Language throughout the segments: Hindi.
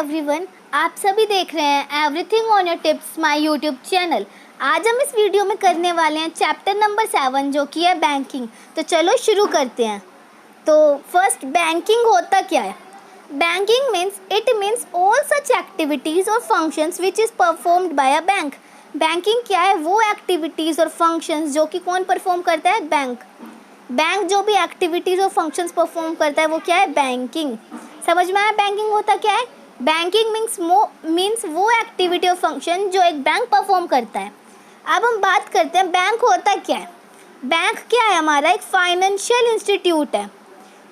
एवरीवन, आप सभी देख रहे हैं everything on your tips my YouTube channel. आज हम इस वीडियो में करने वाले हैं चैप्टर नंबर 7 जो कि है बैंकिंग। तो चलो शुरू करते हैं। तो फर्स्ट, बैंकिंग होता क्या है? Banking means all such activities और functions which is performed by a bank. Banking क्या है? वो एक्टिविटीज़ और फंक्शंस जो कि कौन परफॉर्म करता है? बैंक जो भी एक्टिविटीज़ और फंक्शंस परफॉर्म करता है वो क्या है? बैंकिंग। समझ में आया बैंकिंग होता क्या है? बैंकिंग मीन्स वो एक्टिविटी और फंक्शन जो एक बैंक परफॉर्म करता है। अब हम बात करते हैं बैंक होता क्या है। बैंक क्या है? हमारा एक फाइनेंशियल इंस्टीट्यूट है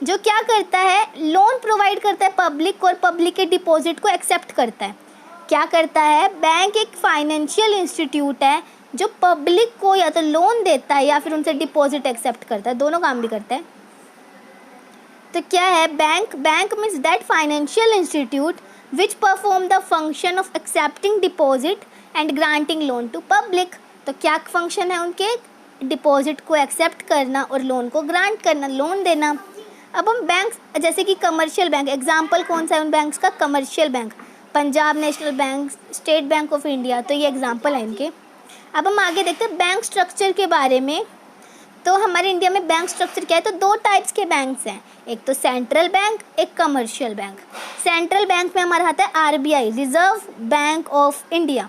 जो क्या करता है? लोन प्रोवाइड करता है पब्लिक और पब्लिक के डिपॉजिट को एक्सेप्ट करता है। क्या करता है? बैंक एक फाइनेंशियल इंस्टीट्यूट है जो पब्लिक को या तो लोन देता है या फिर उनसे डिपॉजिट एक्सेप्ट करता है, दोनों काम भी करता है। तो क्या है bank? Bank means that financial institute which perform the function of accepting deposit and granting loan to public. तो क्या फंक्शन है उनके? डिपॉजिट को एक्सेप्ट करना और लोन को ग्रांट करना, लोन देना। अब हम बैंक जैसे कि कमर्शियल बैंक, एग्जाम्पल कौन सा है उन बैंक्स का? Commercial bank, Punjab national bank, state bank of India, तो ये एग्जाम्पल है इनके। अब हम आगे देखते हैं बैंक स्ट्रक्चर के बारे में। तो हमारे इंडिया में बैंक स्ट्रक्चर क्या है? तो दो टाइप्स के बैंक्स हैं, एक तो सेंट्रल बैंक, एक कमर्शियल बैंक। सेंट्रल बैंक में हमारा आता है RBI, reserve bank of India.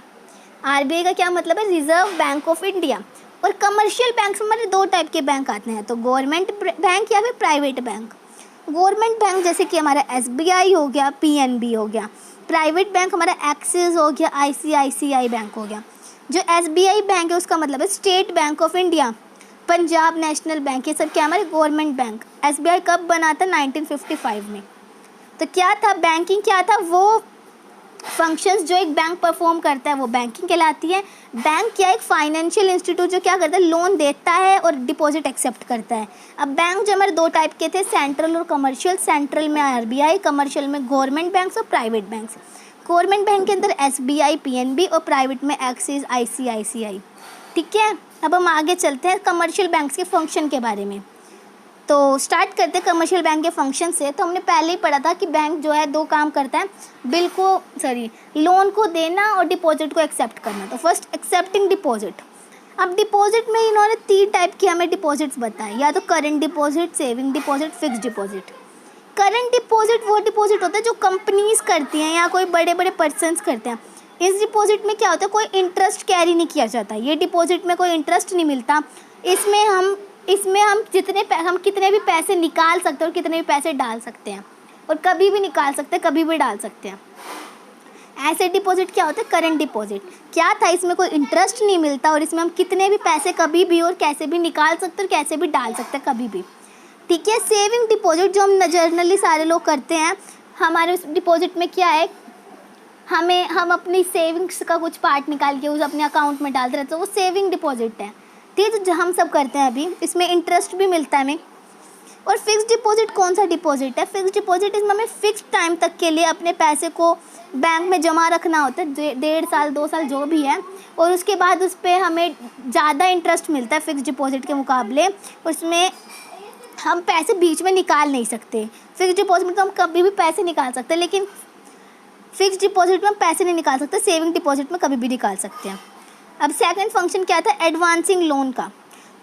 RBI का क्या मतलब है? Reserve bank of India. और कमर्शियल बैंक में हमारे दो टाइप के बैंक आते हैं, तो गवर्नमेंट बैंक या फिर प्राइवेट बैंक। गवर्नमेंट बैंक जैसे कि हमारा एसबीआई हो गया, पीएनबी हो गया। प्राइवेट बैंक हमारा एक्सिस हो गया, आईसीआईसीआई बैंक हो गया। जो एसबीआई बैंक है उसका मतलब है state bank of India, Punjab national bank, ये सब क्या हमारे गवर्नमेंट बैंक। एसबीआई कब बना था? 1955 में। तो क्या था बैंकिंग? क्या था? वो फंक्शंस जो एक बैंक परफॉर्म करता है वो बैंकिंग कहलाती है। बैंक क्या? एक फाइनेंशियल इंस्टीट्यूट जो क्या करता है? लोन देता है और डिपॉजिट एक्सेप्ट करता है। अब बैंक जो हमारे दो टाइप के थे, सेंट्रल और कमर्शियल। सेंट्रल में आरबीआई, कमर्शियल में गवर्नमेंट बैंक्स और प्राइवेट बैंक्स। गवर्नमेंट बैंक के अंदर एसबीआई, पीएनबी और प्राइवेट में एक्सिस, आईसीआईसीआई। ठीक है, अब हम आगे चलते हैं कमर्शियल बैंक्स के फंक्शन के बारे में। तो स्टार्ट करते हैं कमर्शियल बैंक के फंक्शन से। तो हमने पहले ही पढ़ा था कि बैंक जो है दो काम करता है, लोन को देना और डिपॉजिट को एक्सेप्ट करना। तो फर्स्ट एक्सेप्टिंग डिपॉजिट। अब डिपॉजिट में इन्होंने 3 टाइप की हमें डिपॉजिट्स बताए, या तो current deposit, saving deposit, fixed deposit. Current deposit वो डिपॉजिट होता है जो कंपनीज करती हैं या कोई बड़े बड़े पर्सनस करते हैं। इस डिपॉजिट में क्या होता है? कोई इंटरेस्ट कैरी नहीं किया जाता। ये डिपॉजिट में कोई इंटरेस्ट नहीं मिलता। इसमें हम कितने भी पैसे निकाल सकते हैं और कितने भी पैसे डाल सकते हैं, और कभी भी निकाल सकते हैं, कभी भी डाल सकते हैं। ऐसे डिपॉजिट क्या होता है? Current deposit. क्या था? इसमें कोई इंटरेस्ट नहीं मिलता और इसमें हम कितने भी पैसे कभी भी और कैसे भी निकाल सकते हैं और कैसे भी डाल सकते हैं, कभी भी। ठीक है। सेविंग डिपॉजिट जो हम जनरली सारे लोग करते हैं, हमारे उस डिपॉजिट में क्या है? हम अपनी सेविंग्स का कुछ पार्ट निकाल के उस अपने अकाउंट में डालते रहते हैं, वो सेविंग डिपॉजिट है। ठीक है, जो हम सब करते हैं अभी, इसमें इंटरेस्ट भी मिलता है हमें। और फिक्स्ड डिपॉजिट कौन सा डिपॉजिट है? फिक्स्ड डिपॉजिट इसमें हमें फिक्स टाइम तक के लिए अपने पैसे को बैंक में जमा रखना होता है, 1.5 साल 2 साल जो भी है, और उसके बाद उस पर हमें ज़्यादा इंटरेस्ट मिलता है फिक्स्ड डिपॉजिट के मुकाबले। उसमें हम पैसे बीच में निकाल नहीं सकते। फिक्स्ड डिपॉजिट में तो हम कभी भी पैसे निकाल सकते हैं, लेकिन फिक्स्ड डिपॉजिट में हम पैसे नहीं निकाल सकते। सेविंग डिपॉजिट में कभी भी निकाल सकते हैं। अब सेकंड फंक्शन क्या था? एडवांसिंग लोन का।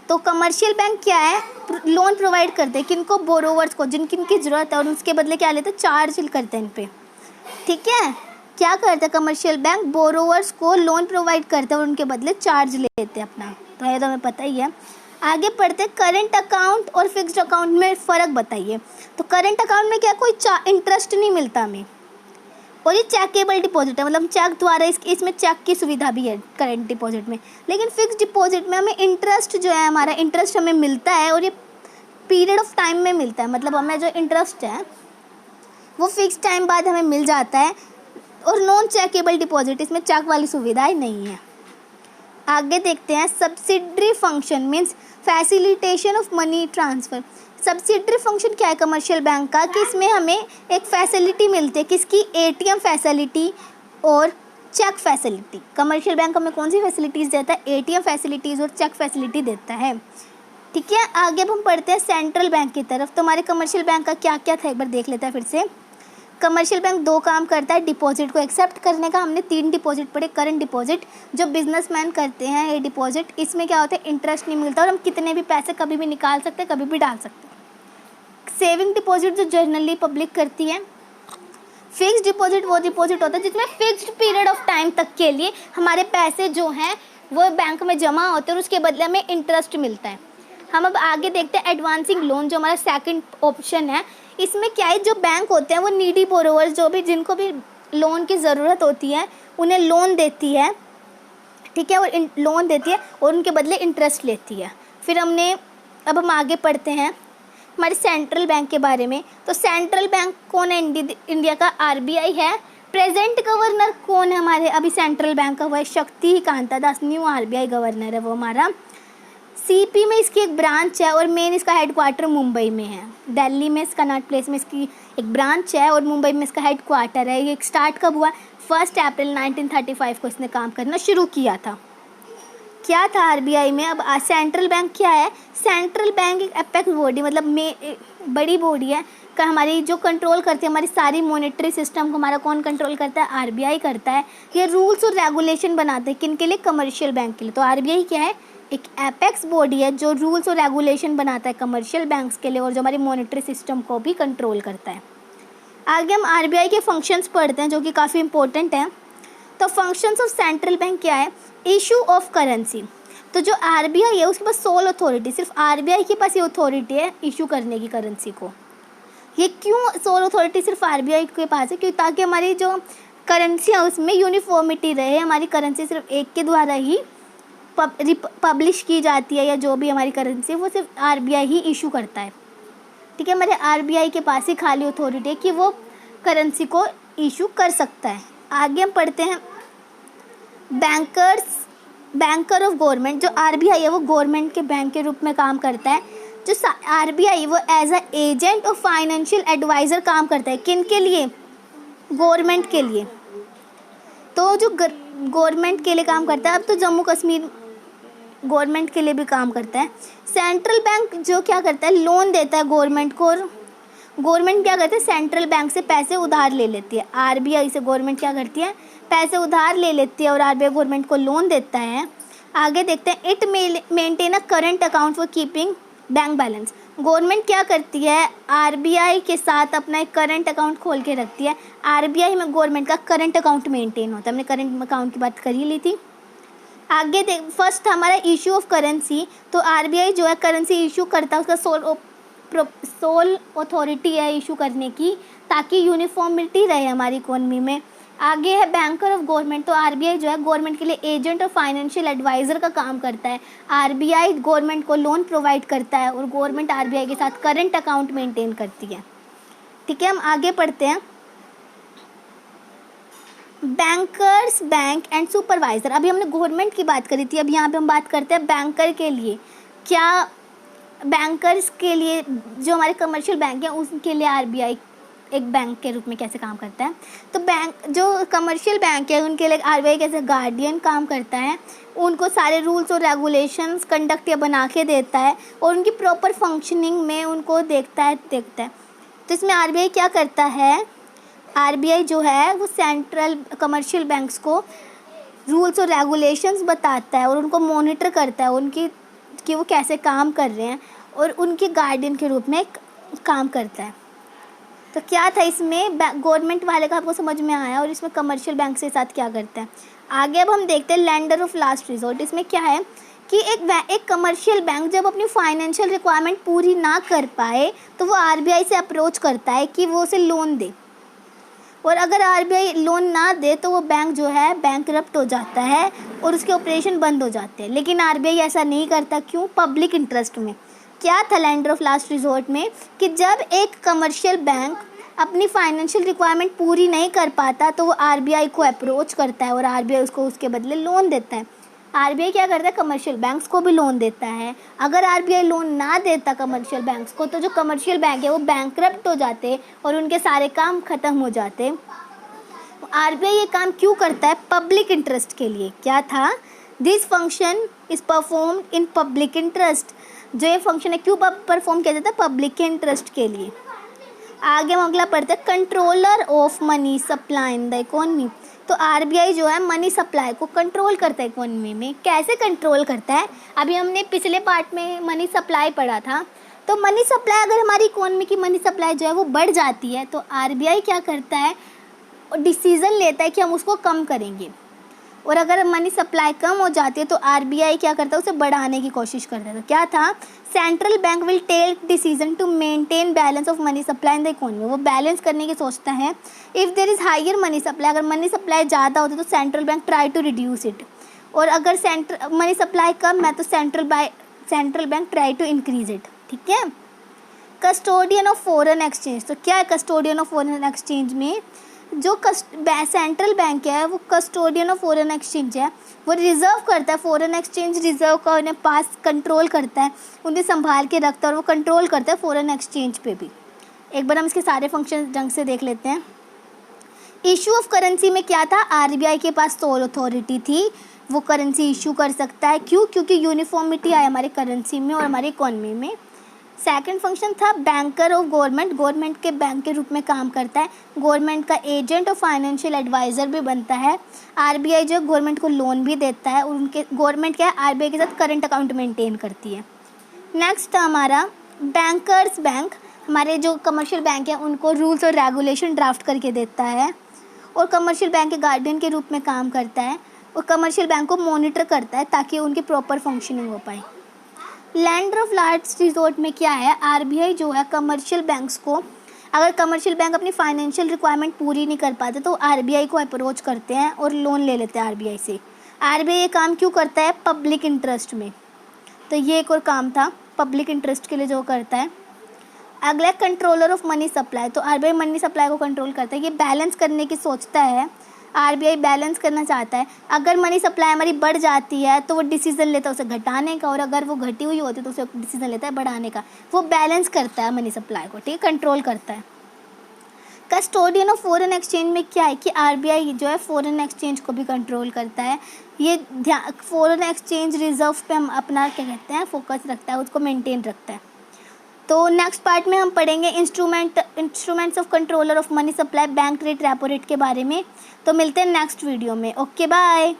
तो कमर्शियल बैंक क्या है? लोन प्रोवाइड करते हैं किनको? बोरोवर्स को, जिनकी ज़रूरत है, और उसके बदले क्या लेते हैं? चार्ज करते हैं इन पे। ठीक है, क्या करते हैं कमर्शियल बैंक? बोरोवर्स को लोन प्रोवाइड करते हैं और उनके बदले चार्ज लेते हैं अपना। तो ये तो हमें पता ही है। आगे पढ़ते हैं करंट अकाउंट और फिक्स्ड अकाउंट में फ़र्क बताइए। तो करंट अकाउंट में क्या? कोई इंटरेस्ट नहीं मिलता हमें, और ये चेकेबल डिपॉजिट है, मतलब चेक द्वारा इसमें चेक की सुविधा भी है करंट डिपॉजिट में। लेकिन फिक्स्ड डिपॉजिट में हमें इंटरेस्ट जो है, हमारा इंटरेस्ट हमें मिलता है और ये पीरियड ऑफ टाइम में मिलता है, मतलब हमें जो इंटरेस्ट है वो फिक्स टाइम बाद हमें मिल जाता है। और नॉन चेकेबल डिपॉजिट, इसमें चेक वाली सुविधाएँ नहीं है। आगे देखते हैं subsidiary function means facilitation of money transfer. Subsidiary function क्या है कमर्शियल बैंक का? कि इसमें हमें एक फैसिलिटी मिलती है, किसकी? एटीएम फैसिलिटी और चेक फैसिलिटी। कमर्शियल बैंक हमें कौन सी फैसिलिटीज़ देता है? एटीएम फैसिलिटीज़ और चेक फैसिलिटी देता है। ठीक है, आगे अब हम पढ़ते हैं सेंट्रल बैंक की तरफ। तो हमारे कमर्शियल बैंक का क्या क्या था एक बार देख लेते हैं फिर से। कमर्शियल बैंक 2 काम करता है, डिपॉजिट को एक्सेप्ट करने का। हमने 3 डिपॉजिट पढ़े। करंट डिपॉजिट जो बिजनेसमैन करते हैं, ये डिपॉजिट, इसमें क्या होता है, इंटरेस्ट नहीं मिलता और हम कितने भी पैसे कभी भी निकाल सकते हैं, कभी भी डाल सकते हैं। सेविंग डिपॉजिट जो जनरली पब्लिक करती है। फिक्स्ड डिपॉजिट वो डिपॉजिट होता है जिसमें फिक्स्ड पीरियड ऑफ टाइम तक के लिए हमारे पैसे जो हैं वो बैंक में जमा होते हैं और उसके बदले हमें इंटरेस्ट मिलता है। हम अब आगे देखते हैं एडवांसिंग लोन, जो हमारा सेकंड ऑप्शन है। इसमें क्या है, जो बैंक होते हैं वो नीडी बोरोवर्स, जो भी जिनको भी लोन की ज़रूरत होती है, उन्हें लोन देती है, ठीक है, और लोन देती है और उनके बदले इंटरेस्ट लेती है। फिर अब हम आगे पढ़ते हैं हमारे सेंट्रल बैंक के बारे में। तो सेंट्रल बैंक कौन है इंडिया का? आरबीआई है। प्रेजेंट गवर्नर कौन है हमारे अभी सेंट्रल बैंक का? वो है शक्तिकांता दास, न्यू आरबीआई गवर्नर है वो हमारा। सीपी में इसकी एक ब्रांच है और मेन इसका हेडक्वार्टर मुंबई में है। दिल्ली में इसका कनॉट प्लेस में इसकी एक ब्रांच है और मुंबई में इसका हेडक्वार्टर है। ये स्टार्ट कब हुआ? 1 अप्रैल 1935 को इसने काम करना शुरू किया था। क्या था आरबीआई में? अब सेंट्रल बैंक क्या है? सेंट्रल बैंक एक एपेक्स बॉडी, मतलब बड़ी बॉडी है का हमारी जो कंट्रोल करती है हमारी सारी मॉनेटरी सिस्टम को। हमारा कौन कंट्रोल करता है? आरबीआई करता है। ये रूल्स और रेगुलेशन बनाते हैं, किन के लिए? कमर्शियल बैंक के लिए। तो आरबीआई क्या है? एक एपेक्स बॉडी है जो रूल्स और रेगुलेशन बनाता है कमर्शियल बैंक्स के लिए और जो हमारी मॉनेटरी सिस्टम को भी कंट्रोल करता है। आगे हम आरबीआई के फंक्शंस पढ़ते हैं जो कि काफ़ी इंपॉर्टेंट हैं। तो फंक्शंस ऑफ सेंट्रल बैंक क्या है? Issue of currency. तो जो आरबीआई है उसके पास सोल अथॉरिटी, सिर्फ आरबीआई के पास ये अथॉरिटी है इशू करने की करेंसी को। ये क्यों सोल अथॉरिटी सिर्फ आरबीआई के पास है? क्योंकि ताकि हमारी जो करेंसी है उसमें यूनिफॉर्मिटी रहे। हमारी करेंसी सिर्फ एक के द्वारा ही पब्लिश की जाती है, या जो भी हमारी करेंसी है वो सिर्फ आरबीआई ही इशू करता है, ठीक है। हमारे आरबीआई के पास ही खाली अथॉरिटी है कि वो करेंसी को इशू कर सकता है। आगे हम पढ़ते हैं बैंकर ऑफ गवर्नमेंट। जो आरबीआई है वो गवर्नमेंट के बैंक के रूप में काम करता है। जो आरबीआई वो एज अ एजेंट और फाइनेंशियल एडवाइज़र काम करता है। किन के लिए? गवर्नमेंट के लिए। तो जो गवर्नमेंट के लिए काम करता है, अब तो जम्मू कश्मीर गवर्नमेंट के लिए भी काम करता है। सेंट्रल बैंक जो क्या करता है? लोन देता है गवर्नमेंट को, और गवर्नमेंट क्या करती है? सेंट्रल बैंक से पैसे उधार ले लेती है। आरबीआई से गवर्नमेंट क्या करती है? पैसे उधार ले लेती है और आरबीआई गवर्नमेंट को लोन देता है। आगे देखते हैं it maintain a current account for keeping bank balance. Government क्या करती है? आरबीआई के साथ अपना एक करंट अकाउंट खोल के रखती है। आरबीआई में गवर्नमेंट का करंट अकाउंट मेंटेन होता है। हमने करंट अकाउंट की बात कर ही ली थी। आगे फर्स्ट हमारा इशू ऑफ करेंसी। तो आरबीआई जो है करेंसी इशू करता है, उसका सोल अथॉरिटी है इशू करने की, ताकि यूनिफॉर्मिटी रहे हमारी इकोनॉमी में। आगे है बैंकर ऑफ गवर्नमेंट। तो आरबीआई जो है गवर्नमेंट के लिए एजेंट और फाइनेंशियल एडवाइज़र का काम करता है। आरबीआई गवर्नमेंट को लोन प्रोवाइड करता है और गवर्नमेंट आरबीआई के साथ करंट अकाउंट मेंटेन करती है, ठीक है। हम आगे पढ़ते हैं बैंकर्स बैंक एंड सुपरवाइज़र। अभी हमने गवर्नमेंट की बात करी थी, अब यहाँ पे हम बात करते हैं बैंकर के लिए। क्या बैंकर्स के लिए जो हमारे कमर्शियल बैंक हैं उनके लिए आरबीआई एक बैंक के रूप में कैसे काम करता है? तो बैंक जो कमर्शियल बैंक है उनके लिए आरबीआई कैसे गार्डियन काम करता है। उनको सारे रूल्स और रेगुलेशंस कंडक्ट या बना के देता है और उनकी प्रॉपर फंक्शनिंग में उनको देखता है। तो इसमें आरबीआई क्या करता है? आरबीआई जो है वो सेंट्रल कमर्शियल बैंक्स को रूल्स और रेगुलेशंस बताता है और उनको मॉनिटर करता है उनकी कि वो कैसे काम कर रहे हैं और उनके गार्डियन के रूप में काम करता है। तो क्या था इसमें? गवर्नमेंट वाले का आपको समझ में आया, और इसमें कमर्शियल बैंक के साथ क्या करता है। आगे अब हम देखते हैं लेंडर ऑफ लास्ट रिजॉर्ट। इसमें क्या है कि एक कमर्शियल बैंक जब अपनी फाइनेंशियल रिक्वायरमेंट पूरी ना कर पाए तो वो आरबीआई से अप्रोच करता है कि वो उसे लोन दे, और अगर आरबीआई लोन ना दे तो वो बैंक जो है बैंकरप्ट हो जाता है और उसके ऑपरेशन बंद हो जाते हैं। लेकिन आरबीआई ऐसा नहीं करता। क्यों? पब्लिक इंटरेस्ट में। क्या था लेंडर ऑफ लास्ट रिजॉर्ट में? कि जब एक कमर्शियल बैंक अपनी फाइनेंशियल रिक्वायरमेंट पूरी नहीं कर पाता तो वो आरबीआई को अप्रोच करता है और आरबीआई उसको उसके बदले लोन देता है। आरबीआई क्या करता है? कमर्शियल बैंक्स को भी लोन देता है। अगर आरबीआई लोन ना देता कमर्शियल बैंक्स को तो जो कमर्शियल बैंक है वो बैंकरप्ट हो जाते और उनके सारे काम ख़त्म हो जाते। आरबीआई ये काम क्यों करता है? पब्लिक इंटरेस्ट के लिए। क्या था? This function is performed in public interest. जो ये फंक्शन है क्यों परफॉर्म किया जाता है? पब्लिक के इंटरेस्ट के लिए। आगे हम अगला पढ़ते हैं, controller of money supply in the economy. तो आरबीआई जो है मनी सप्लाई को कंट्रोल करता है इकोनॉमी में। कैसे कंट्रोल करता है? अभी हमने पिछले पार्ट में मनी सप्लाई पढ़ा था। तो मनी सप्लाई, अगर हमारी इकोनॉमी की मनी सप्लाई जो है वो बढ़ जाती है तो आरबीआई क्या करता है, डिसीज़न लेता है कि हम उसको कम करेंगे। और अगर मनी सप्लाई कम हो जाती है तो आरबीआई क्या करता है, उसे बढ़ाने की कोशिश करता है। तो क्या था, central bank will take decision to maintain balance of money supply in the economy. वो बैलेंस करने की सोचता है। If there is higher money supply, अगर मनी सप्लाई ज़्यादा होती है तो central bank try to reduce it. और अगर मनी सप्लाई कम है तो central bank try to increase it. ठीक है। Custodian of foreign exchange. तो क्या है कस्टोडियन ऑफ फॉरेन एक्सचेंज में, जो सेंट्रल बैंक है वो कस्टोडियन ऑफ फॉरेन एक्सचेंज है, वो रिजर्व करता है फॉरेन एक्सचेंज रिजर्व का, उन्हें पास कंट्रोल करता है, उन्हें संभाल के रखता है और वो कंट्रोल करता है फॉरेन एक्सचेंज पे भी। एक बार हम इसके सारे फंक्शन ढंग से देख लेते हैं। इशू ऑफ करेंसी में क्या था, आरबीआई के पास सोल अथॉरिटी थी, वो करेंसी इशू कर सकता है। क्यों? क्योंकि यूनिफॉर्मिटी आए हमारी करेंसी में और हमारी इकोनॉमी में। सेकंड फंक्शन था बैंकर ऑफ गवर्नमेंट, गवर्नमेंट के बैंक के रूप में काम करता है, गवर्नमेंट का एजेंट और फाइनेंशियल एडवाइज़र भी बनता है। आरबीआई जो है गवर्नमेंट को लोन भी देता है और उनके गवर्नमेंट क्या है, आरबीआई के साथ करंट अकाउंट मेंटेन करती है। नेक्स्ट था हमारा बैंकर्स बैंक, हमारे जो कमर्शियल बैंक है उनको रूल्स और रेगुलेशन ड्राफ्ट करके देता है और कमर्शियल बैंक के गार्डियन के रूप में काम करता है और कमर्शियल बैंक को मॉनिटर करता है ताकि उनकी प्रॉपर फंक्शनिंग हो पाए। लैंडर ऑफ लास्ट रिजोर्ट में क्या है, आरबीआई जो है कमर्शियल बैंक्स को, अगर कमर्शियल बैंक अपनी फाइनेंशियल रिक्वायरमेंट पूरी नहीं कर पाते तो आरबीआई को अप्रोच करते हैं और लोन ले लेते हैं आरबीआई से। आरबीआई ये काम क्यों करता है, पब्लिक इंटरेस्ट में। तो ये एक और काम था पब्लिक इंटरेस्ट के लिए जो करता है। अगला कंट्रोलर ऑफ मनी सप्लाई। तो आरबीआई मनी सप्लाई को कंट्रोल करता है, ये बैलेंस करने की सोचता है। आरबीआई बैलेंस करना चाहता है। अगर मनी सप्लाई हमारी बढ़ जाती है तो वो डिसीजन लेता है उसे घटाने का, और अगर वो घटी हुई होती है तो उसे डिसीजन लेता है बढ़ाने का। वो बैलेंस करता है मनी सप्लाई को, ठीक है, कंट्रोल करता है। कस्टोडियन ऑफ फॉरेन एक्सचेंज में क्या है कि आरबीआई जो है फॉरेन एक्सचेंज को भी कंट्रोल करता है। ये फॉरेन एक्सचेंज रिजर्व पे हम अपना क्या कहते हैं फोकस रखता है, उसको मेंटेन रखता है। तो नेक्स्ट पार्ट में हम पढ़ेंगे instruments of controller of money supply, bank rate, repo rate के बारे में। तो मिलते हैं नेक्स्ट वीडियो में। Okay bye.